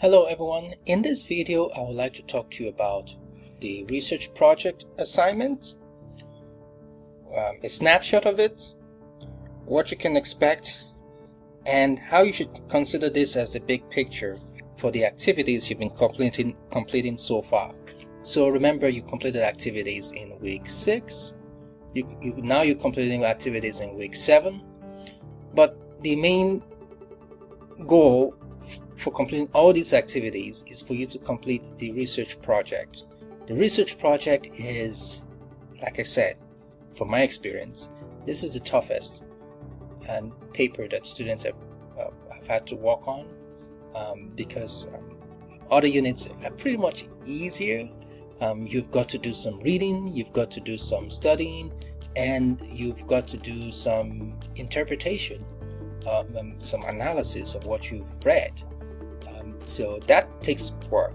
Hello everyone, in this video I would like to talk to you about the research project assignment, a snapshot of it, what you can expect, and how you should consider this as the big picture for the activities you've been completing so far. So remember, you completed activities in week 6, now you're completing activities in week 7, but the main goal for completing all these activities is for you to complete the research project. The research project is, like I said, from my experience, this is the toughest and paper that students have had to work on because other units are pretty much easier. You've got to do some reading, you've got to do some studying, and you've got to do some interpretation, some analysis of what you've read. So that takes work.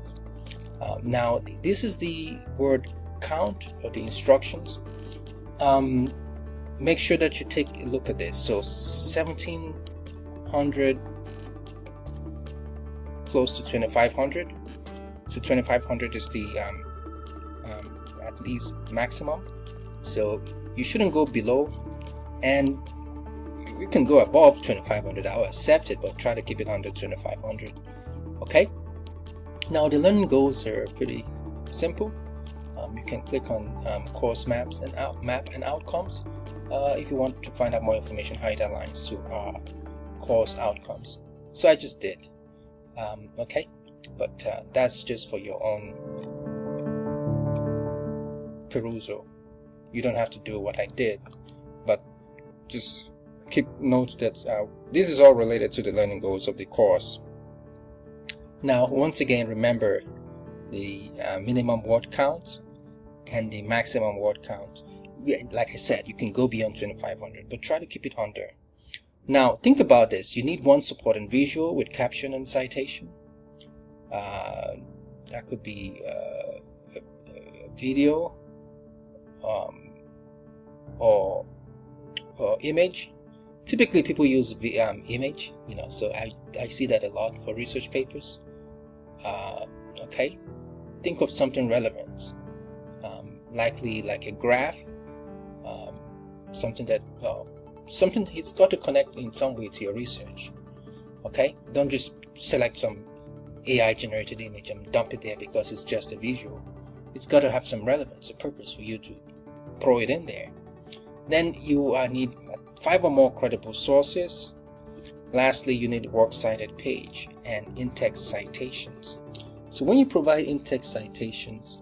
Now this is the word count or the instructions. Make sure that you take a look at this. So 1700 close to 2500. So 2500 is the at least maximum. So you shouldn't go below, and you can go above 2500. I'll accept it, but try to keep it under 2500. Okay, now the learning goals are pretty simple. You can click on course maps and map and outcomes if you want to find out more information how it aligns to our course outcomes. So I just did. Okay, but that's just for your own perusal. You don't have to do what I did, but just keep note that this is all related to the learning goals of the course. Now, once again, remember the minimum word count and the maximum word count. Like I said, you can go beyond 2500, but try to keep it under. Now, think about this. You need one supporting visual with caption and citation. That could be a video or image. Typically, people use image, so I see that a lot for research papers. Okay, think of something relevant, likely like a graph, something it's got to connect in some way to your research. Okay, don't just select some AI generated image and dump it there because it's just a visual. It's got to have some relevance, a purpose for you to throw it in there. Then you need 5 or more credible sources. Lastly, you need a works cited page and in-text citations. So when you provide in-text citations,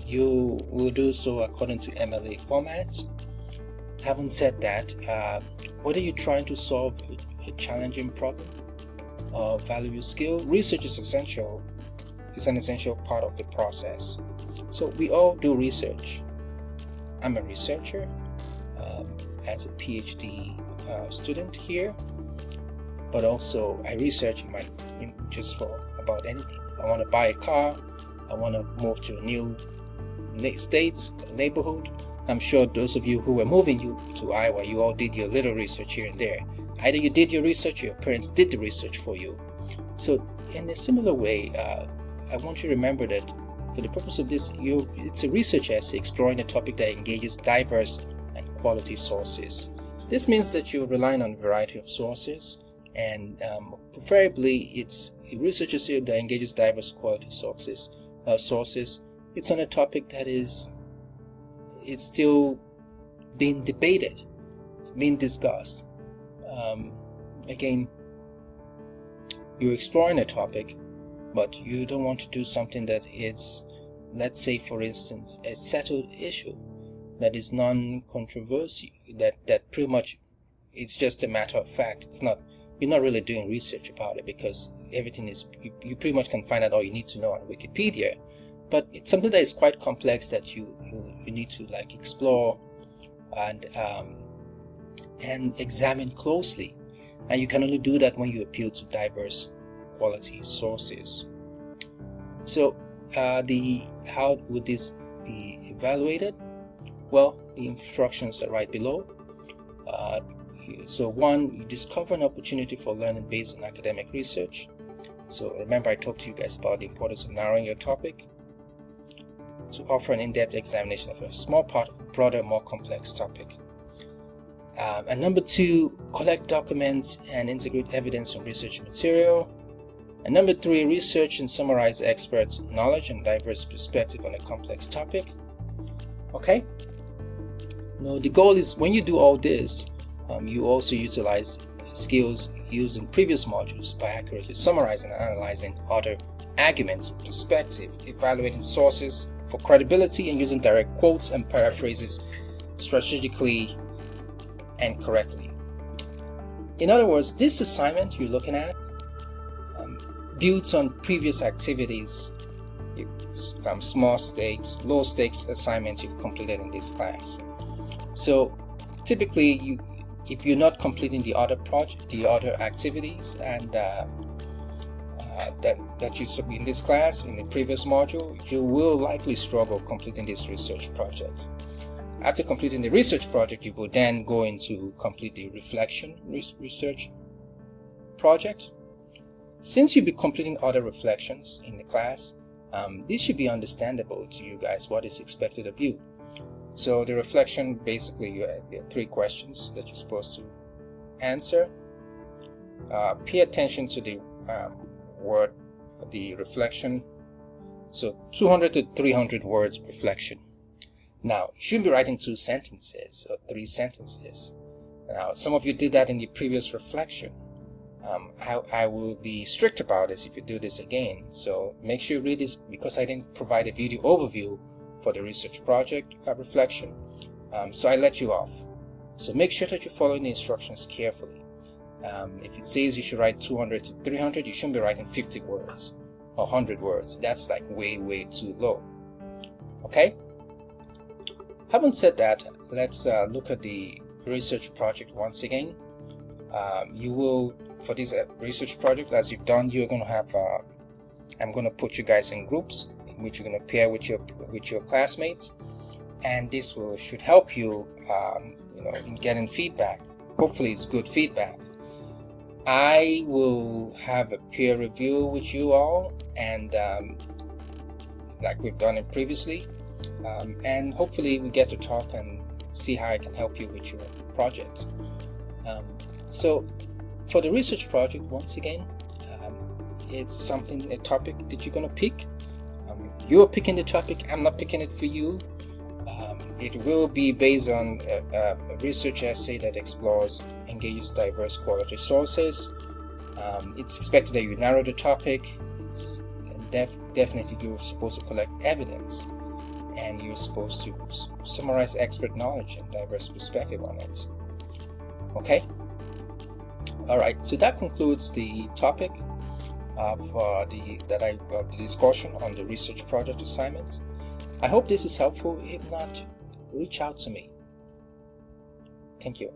you will do so according to MLA formats. Having said that, whether you're trying to solve a challenging problem or value your skill, research is essential. It's an essential part of the process. So we all do research. I'm a researcher as a PhD student here, but also I research just for about anything. I want to buy a car, I want to move to a new state, neighborhood. I'm sure those of you who were moving to Iowa, you all did your little research here and there. Either you did your research or your parents did the research for you. So in a similar way, I want you to remember that for the purpose of this, it's a research essay exploring a topic that engages diverse and quality sources. This means that you're relying on a variety of sources, and preferably it's a research essay that engages diverse quality sources. It's on a topic that it's still being debated, it's being discussed. Again, you're exploring a topic, but you don't want to do something that is, let's say for instance, a settled issue that is non-controversial, that pretty much it's just a matter of fact. You're not really doing research about it because everything is, you pretty much can find out all you need to know on Wikipedia. But it's something that is quite complex that you need to like explore and examine closely, and you can only do that when you appeal to diverse quality sources. So how would this be evaluated? Well, the instructions are right below. So 1, you discover an opportunity for learning based on academic research. So remember, I talked to you guys about the importance of narrowing your topic to offer an in-depth examination of a small part of a broader, more complex topic. And number 2, collect documents and integrate evidence from research material. And number 3, research and summarize expert knowledge and diverse perspective on a complex topic. Okay? Now the goal is, when you do all this, you also utilize skills used in previous modules by accurately summarizing and analyzing other arguments, perspective, evaluating sources for credibility, and using direct quotes and paraphrases strategically and correctly. In other words, this assignment you're looking at builds on previous activities, small stakes, low stakes assignments you've completed in this class. So typically, if you're not completing the other activities and that you submit in this class, in the previous module, you will likely struggle completing this research project. After completing the research project, you will then go into complete the reflection research project. Since you'll be completing other reflections in the class, this should be understandable to you guys what is expected of you. So the reflection, basically, there are 3 questions that you're supposed to answer. Pay attention to the word, the reflection. So 200 to 300 words reflection. Now, you shouldn't be writing 2 sentences or 3 sentences. Now, some of you did that in the previous reflection. I will be strict about this if you do this again. So make sure you read this, because I didn't provide a video overview for the research project reflection. So I let you off. So make sure that you're following the instructions carefully. If it says you should write 200 to 300, you shouldn't be writing 50 words or 100 words. That's like way too low. Okay? Having said that, let's look at the research project once again. You will, for this research project, as you've done, you're going to have, I'm going to put you guys in groups in which you're going to pair with your classmates, and this should help you, in getting feedback. Hopefully, it's good feedback. I will have a peer review with you all, and like we've done it previously, and hopefully we get to talk and see how I can help you with your projects. So for the research project, once again, it's a topic that you're going to pick. You're picking the topic, I'm not picking it for you. It will be based on a research essay that explores, engages diverse quality sources. It's expected that you narrow the topic. It's definitely you're supposed to collect evidence, and you're supposed to summarize expert knowledge and diverse perspective on it. Okay? Alright, so that concludes the topic of the discussion on the research project assignment. I hope this is helpful. If not, reach out to me. Thank you.